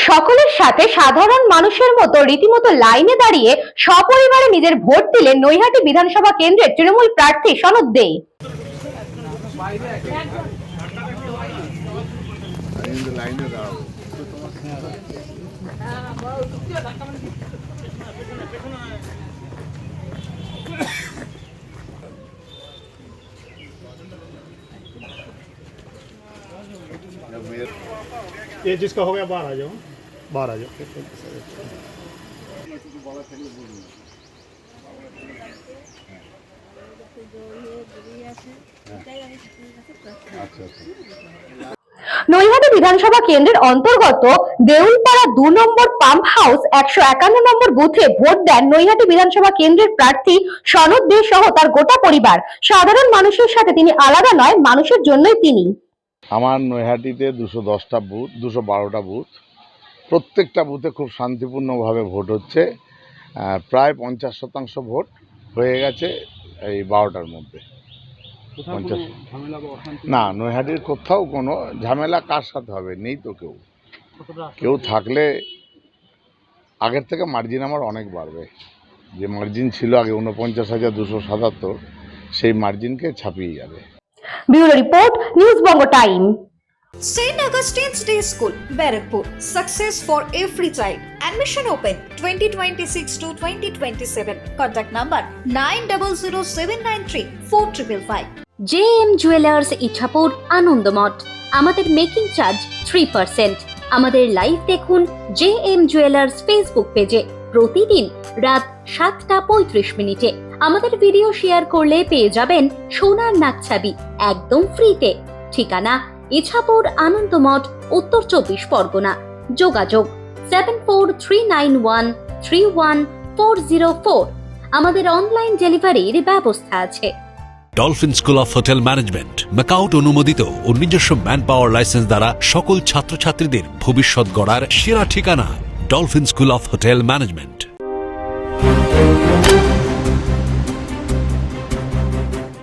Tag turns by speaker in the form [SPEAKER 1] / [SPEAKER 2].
[SPEAKER 1] সকলের সাথে সাধারণ মানুষের মতো রীতিমতো লাইনে দাঁড়িয়ে সপরিবারে নিজের ভোট দিলেন নৈহাটি বিধানসভা কেন্দ্রের তৃণমূল প্রার্থী সনদ দে।
[SPEAKER 2] ये जिसका हो गया बाहर आ जाओ, बाहर आ जाओ।
[SPEAKER 1] নৈহাটি বিধানসভা কেন্দ্রের অন্তর্গত দেউলপাড়া 2 নম্বর পাম্প হাউস 151 নম্বর বুথে ভোট দেন নৈহাটি বিধানসভা কেন্দ্রের প্রার্থী সনদ দে সহ তার গোটা পরিবার। সাধারণ মানুষের সাথে তিনি আলাদা নয়, মানুষের জন্যই তিনি।
[SPEAKER 3] আমার নৈহাটিতে 210টা বুথ, 212টা বুথ, প্রত্যেকটা বুথে খুব শান্তিপূর্ণভাবে ভোট হচ্ছে। প্রায় 50% ভোট হয়ে গেছে এই 12টার মধ্যে। না, নৈহাটির কোথাও কোনো ঝামেলা কার সাথে হবে, নেই তো কেউ থাকলে আগের থেকে মার্জিন আমার অনেক বাড়বে। যে মার্জিন ছিল আগে 49,277, সেই মার্জিনকে ছাপিয়ে যাবে।
[SPEAKER 1] Bureau report, news Banga time.
[SPEAKER 4] St. Augustine's Day School, Barrackpur. Success for every child. Admission open 2026 to 2027. Contact number 9007934555.
[SPEAKER 5] JM jewellers Ichapur Anandamath. আমাদের মেকিং চার্জ 3%। আমাদের লাইভ দেখুন JM জুয়েলার্স ফেসবুক পেজে প্রতিদিন রাত 7:35 আমাদের ভিডিও শেয়ার করলে পেয়ে যাবেন সোনার নাকছাবি একদম ফ্রিতে। ঠিকানা ইছাপুর আনন্দমঠ, উত্তর 24 পরগনা। যোগাযোগ 7439131404। আমাদের অনলাইন ডেলিভারির ব্যবস্থা আছে।
[SPEAKER 6] Dolphin school of hotel management MAKAUT অনুমোদিত ও নিজস্ব ম্যান পাওয়ার লাইসেন্স দ্বারা সকল ছাত্রছাত্রীদের ভবিষ্যৎ গড়ার সেরা ঠিকানা dolphin school of hotel management.